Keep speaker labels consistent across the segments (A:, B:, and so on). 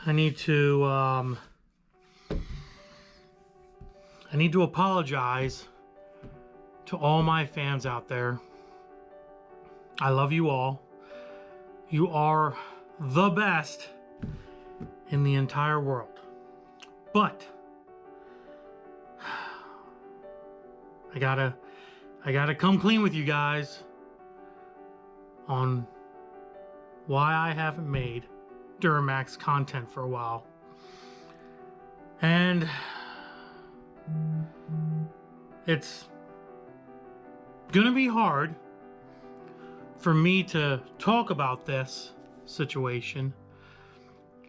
A: I need to apologize to all my fans out there. I love you all. You are the best in the entire world. But I gotta come clean with you guys on why I haven't made Duramax content for a while. And it's gonna be hard for me to talk about this situation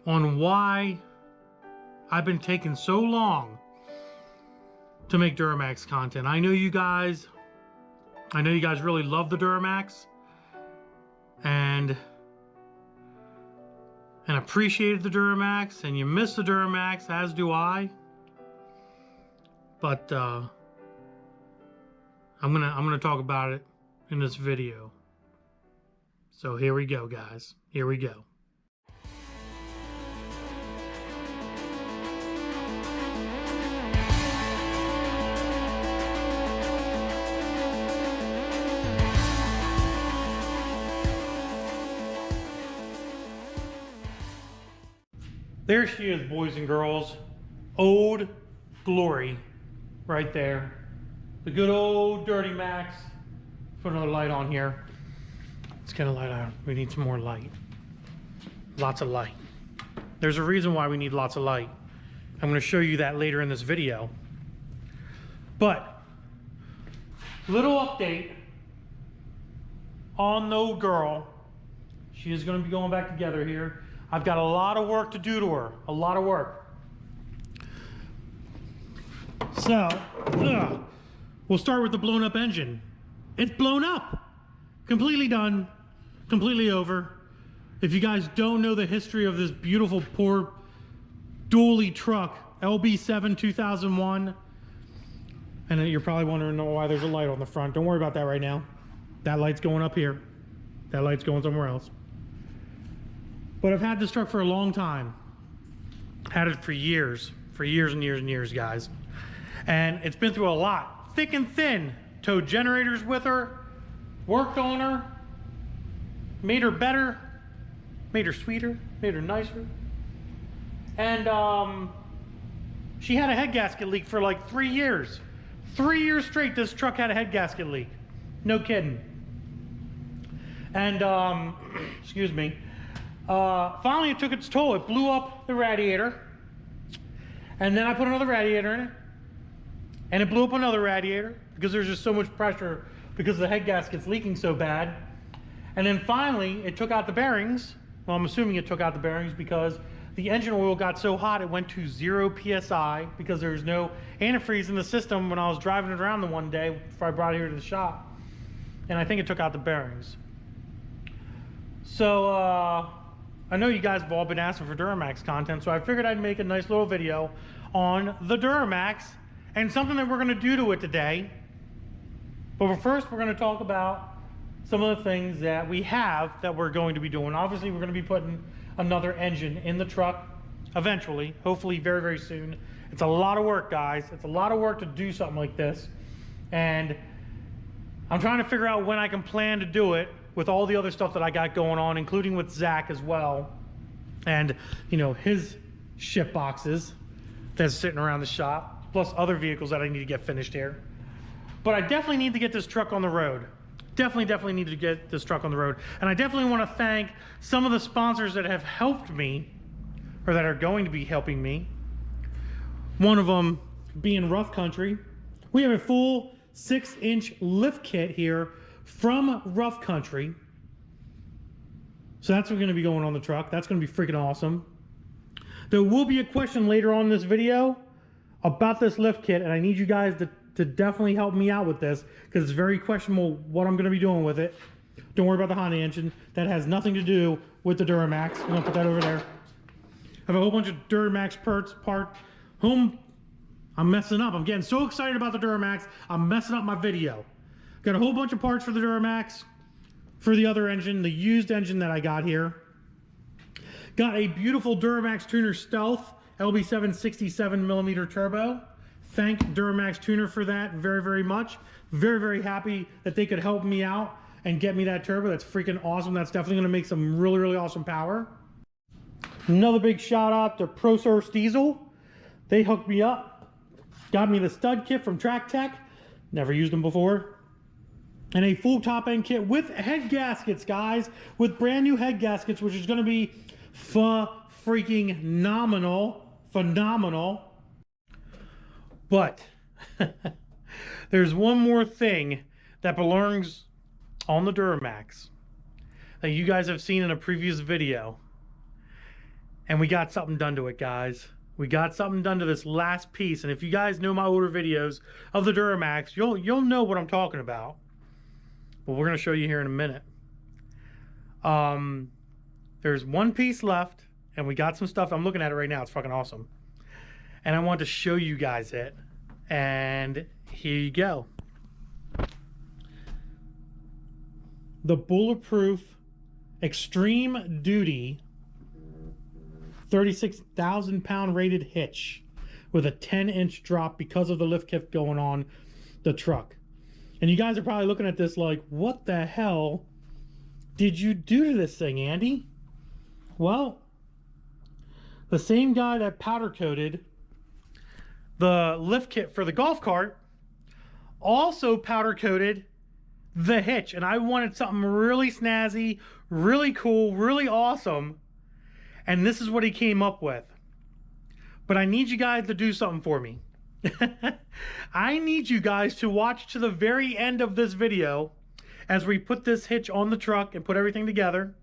A: on why I've been taking so long to make Duramax content. I know you guys really love the Duramax and appreciated the Duramax, and you miss the Duramax, as do I. But I'm gonna talk about it in this video. So here we go, guys. Here we go. There she is, boys and girls. Old Glory right there. The good old Dirty Max. Put another light on here. Let's get a light on. We need some more light. Lots of light. There's a reason why we need lots of light. I'm going to show you that later in this video. But, little update on the old girl. She is going to be going back together here. I've got a lot of work to do to her. A lot of work. So, we'll start with the blown up engine. It's blown up. Completely done. Completely over. If you guys don't know the history of this beautiful poor dually truck, LB7 2001, and you're probably wondering why there's a light on the front. Don't worry about that right now. That light's going up here. That light's going somewhere else. But I've had this truck for a long time. Had it for years and years and years, guys. And it's been through a lot, thick and thin. Towed generators with her, worked on her, made her better, made her sweeter, made her nicer. And she had a head gasket leak for like 3 years. 3 years straight this truck had a head gasket leak. No kidding. And, excuse me. Finally it took its toll. It blew up the radiator, and then I put another radiator in it, and it blew up another radiator because there's just so much pressure because the head gasket's leaking so bad. And then finally it took out the bearings. Well, I'm assuming it took out the bearings because the engine oil got so hot it went to 0 psi because there was no antifreeze in the system when I was driving it around the one day before I brought it here to the shop. And I think it took out the bearings. So I know you guys have all been asking for Duramax content, so I figured I'd make a nice little video on the Duramax and something that we're going to do to it today. But first, we're going to talk about some of the things that we have that we're going to be doing. Obviously, we're going to be putting another engine in the truck eventually, hopefully very, very soon. It's a lot of work, guys. It's a lot of work to do something like this. And I'm trying to figure out when I can plan to do it with all the other stuff that I got going on, including with Zach as well. And, you know, his ship boxes that's sitting around the shop, plus other vehicles that I need to get finished here. But I definitely need to get this truck on the road. Definitely need to get this truck on the road. And I definitely want to thank some of the sponsors that have helped me, or that are going to be helping me. One of them being Rough Country. We have a full 6-inch lift kit here from Rough Country. So that's what's going to be going on the truck. That's going to be freaking awesome. There will be a question later on in this video about this lift kit, and I need you guys to definitely help me out with this because it's very questionable what I'm going to be doing with it. Don't worry about the Honda engine. That has nothing to do with the Duramax. I'm going to put that over there. I have a whole bunch of Duramax parts. I'm messing up. I'm getting so excited about the Duramax, I'm messing up my video. Got a whole bunch of parts for the Duramax, for the other engine, the used engine that I got here. Got a beautiful Duramax Tuner Stealth LB7 67mm turbo. Thank Duramax Tuner for that very, very much. Very, very happy that they could help me out and get me that turbo. That's freaking awesome. That's definitely going to make some really, really awesome power. Another big shout out to ProSource Diesel. They hooked me up, got me the stud kit from Track Tech. Never used them before. And a full top end kit with head gaskets, guys, with brand new head gaskets, which is going to be freaking phenomenal. But there's one more thing that belongs on the Duramax that you guys have seen in a previous video. And we got something done to it, guys. We got something done to this last piece. And if you guys know my older videos of the Duramax, you'll know what I'm talking about. But we're going to show you here in a minute. There's one piece left, and we got some stuff. I'm looking at it right now. It's fucking awesome. And I want to show you guys it. And here you go. The Bulletproof Extreme Duty 36,000 pound rated hitch with a 10-inch drop because of the lift kit going on the truck. And you guys are probably looking at this like, what the hell did you do to this thing, Andy? Well, the same guy that powder coated the lift kit for the golf cart also powder coated the hitch. And I wanted something really snazzy, really cool, really awesome. And this is what he came up with. But I need you guys to do something for me. I need you guys to watch to the very end of this video as we put this hitch on the truck and put everything together.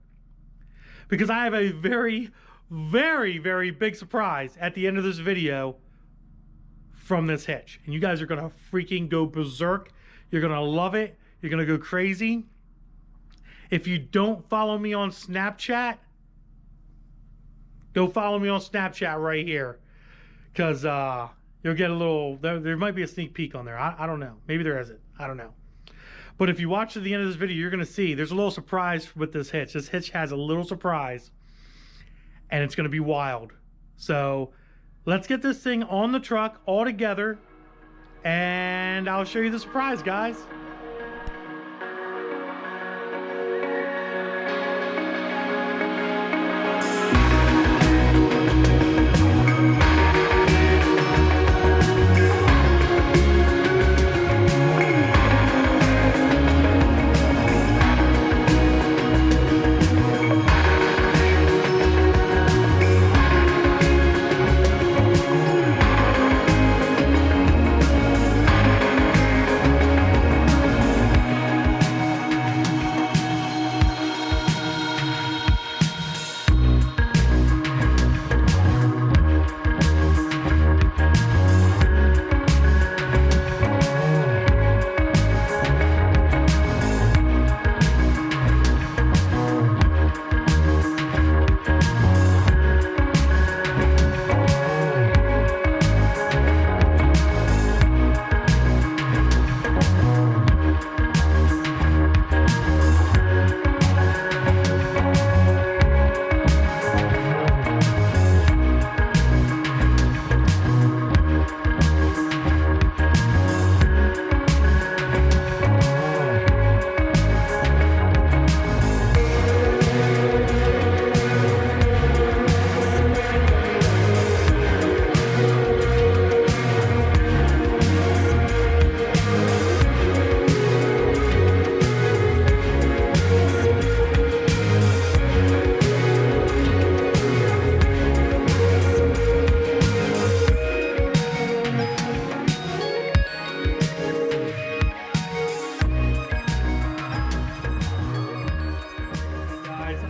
A: Because I have a very, very, very big surprise at the end of this video from this hitch. And you guys are going to freaking go berserk. You're going to love it. You're going to go crazy. If you don't follow me on Snapchat, go follow me on Snapchat right here, because you'll get a little, there might be a sneak peek on there. I don't know. Maybe there isn't. I don't know. But if you watch to the end of this video, you're going to see there's a little surprise with this hitch. This hitch has a little surprise, and it's going to be wild. So let's get this thing on the truck all together, and I'll show you the surprise, guys.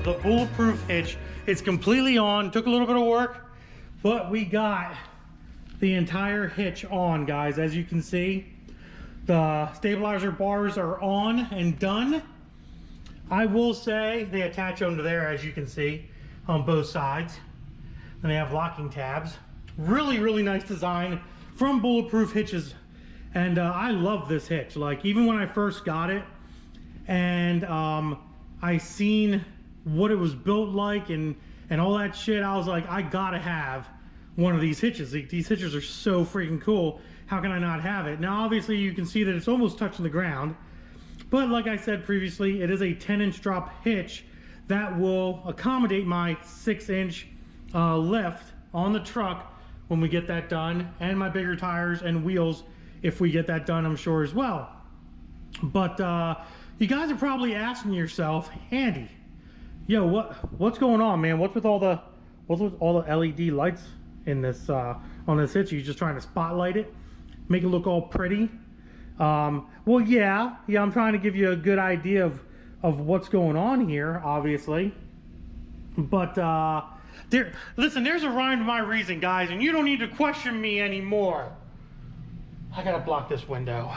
A: The Bulletproof hitch, it's completely on. Took a little bit of work, but we got the entire hitch on, guys. As you can see, the stabilizer bars are on and done. I will say they attach onto there, as you can see, on both sides. And they have locking tabs. Really, really nice design from Bulletproof Hitches. And I love this hitch. Like, even when I first got it and I seen what it was built like and and all that shit, I was like, I gotta have one of these hitches. These hitches are so freaking cool. How can I not have it? Now, obviously, you can see that it's almost touching the ground. But like I said previously, it is a 10-inch drop hitch that will accommodate my 6-inch lift on the truck when we get that done, and my bigger tires and wheels if we get that done, I'm sure, as well. But you guys are probably asking yourself, Andy, yo, what's going on, man? What's with all the LED lights in this on this hitch? Are you just trying to spotlight it, make it look all pretty? Well, yeah, I'm trying to give you a good idea of what's going on here, obviously. But listen, there's a rhyme to my reason, guys, and you don't need to question me anymore. I gotta block this window.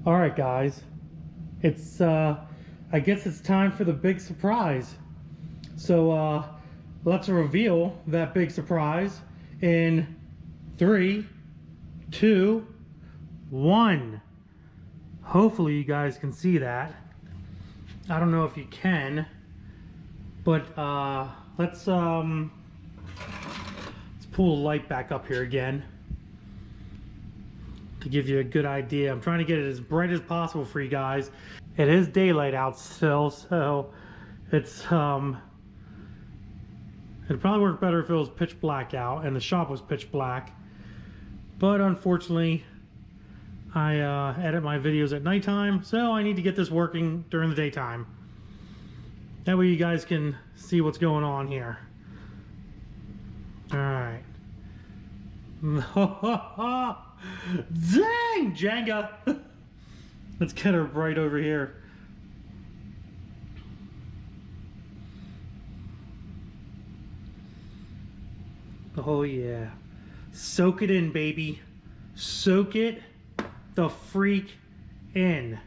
A: All right, guys, it's I guess it's time for the big surprise. So let's reveal that big surprise in 3, 2, 1. Hopefully you guys can see that. I don't know if you can, but let's pull the light back up here again to give you a good idea. I'm trying to get it as bright as possible for you guys. It is daylight out still, so it's it'd probably work better if it was pitch black out and the shop was pitch black. But unfortunately, I edit my videos at nighttime, so I need to get this working during the daytime. That way you guys can see what's going on here. All right. Dang, Jenga! Let's get her right over here. Oh yeah. Soak it in, baby. Soak it the freak in.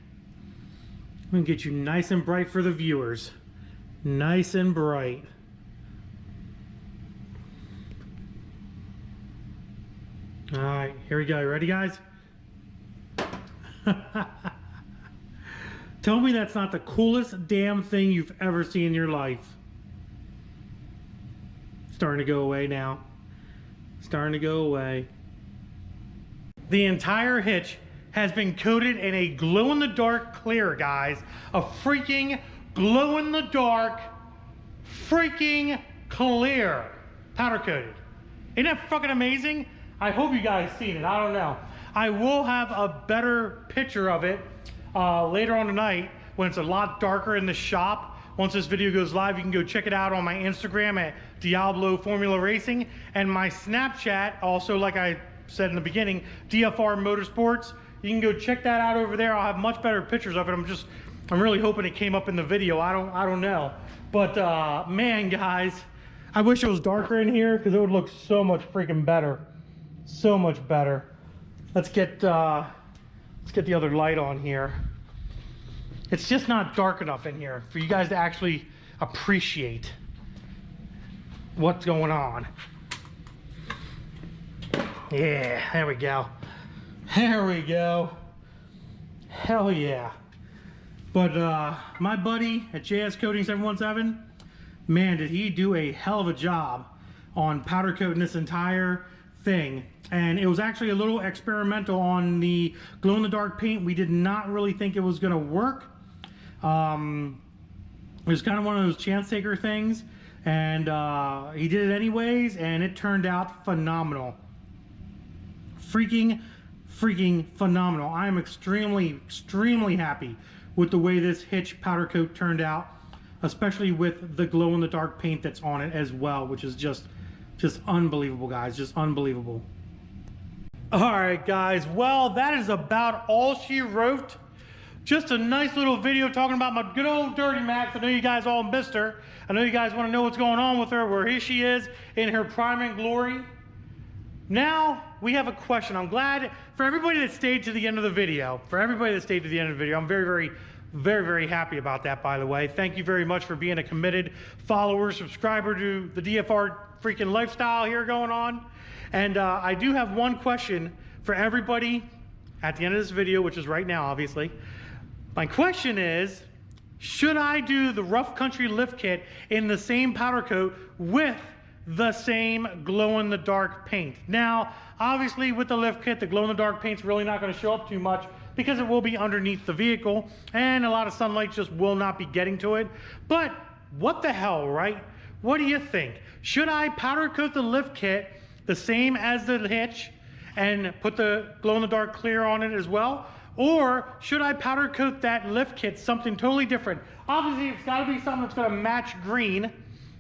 A: I'm gonna get you nice and bright for the viewers. Nice and bright. All right, here we go. Ready, guys? Tell me that's not the coolest damn thing you've ever seen in your life. Starting to go away now. Starting to go away. The entire hitch has been coated in a glow-in-the-dark clear, guys. A freaking glow-in-the-dark freaking clear. Powder coated. Isn't that fucking amazing? I hope you guys seen it. I don't know. I will have a better picture of it later on tonight when it's a lot darker in the shop. Once this video goes live, you can go check it out on my Instagram at Diablo Formula Racing, and my Snapchat, also like I said in the beginning, DFR Motorsports. You can go check that out over there. I'll have much better pictures of it. I'm really hoping it came up in the video. I don't know. But man, guys, I wish it was darker in here because it would look so much freaking better. So much better. Let's get the other light on here. It's just not dark enough in here for you guys to actually appreciate what's going on. Yeah, there we go. There we go. Hell yeah. But my buddy at JS Coating 717, man, did he do a hell of a job on powder coating this entire thing. And it was actually a little experimental on the glow-in-the-dark paint. We did not really think it was going to work. It was kind of one of those chance taker things, and he did it anyways, and it turned out phenomenal. Freaking freaking phenomenal. I am extremely happy with the way this hitch powder coat turned out, especially with the glow-in-the-dark paint that's on it as well, which is just unbelievable, guys, just unbelievable. All right, guys, well, that is about all she wrote. Just a nice little video talking about my good old Dirty Max. I know you guys all missed her. I know you guys want to know what's going on with her, where here she is in her prime and glory. Now, we have a question. I'm glad for everybody that stayed to the end of the video. I'm very happy about that, by the way. Thank you very much for being a committed follower, subscriber to the DFR freaking lifestyle here going on. And I do have one question for everybody at the end of this video, which is right now, obviously. My question is, should I do the Rough Country lift kit in the same powder coat with the same glow-in-the-dark paint? Now, obviously with the lift kit, the glow-in-the-dark paint's really not going to show up too much because it will be underneath the vehicle and a lot of sunlight just will not be getting to it. But what the hell, right? What do you think? Should I powder coat the lift kit the same as the hitch and put the glow-in-the-dark clear on it as well? Or should I powder coat that lift kit something totally different? Obviously, it's got to be something that's going to match green.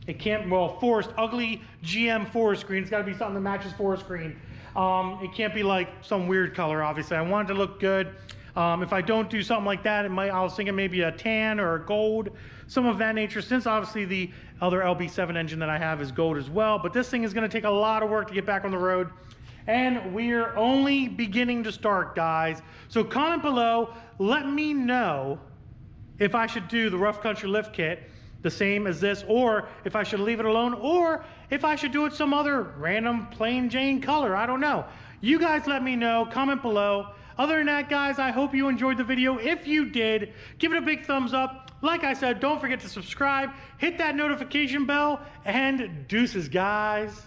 A: It can't, well, forest, ugly GM forest green. It's got to be something that matches forest green. It can't be like some weird color, obviously. I want it to look good. If I don't do something like that, I was thinking maybe a tan or a gold, some of that nature, since obviously the other LB7 engine that I have is gold as well. But this thing is going to take a lot of work to get back on the road. And we're only beginning to start, guys. So comment below, let me know if I should do the Rough Country lift kit the same as this, or if I should leave it alone, or if I should do it some other random plain Jane color. I don't know. You guys let me know, comment below. Other than that, guys, I hope you enjoyed the video. If you did, give it a big thumbs up. Like I said, don't forget to subscribe, hit that notification bell, and deuces, guys.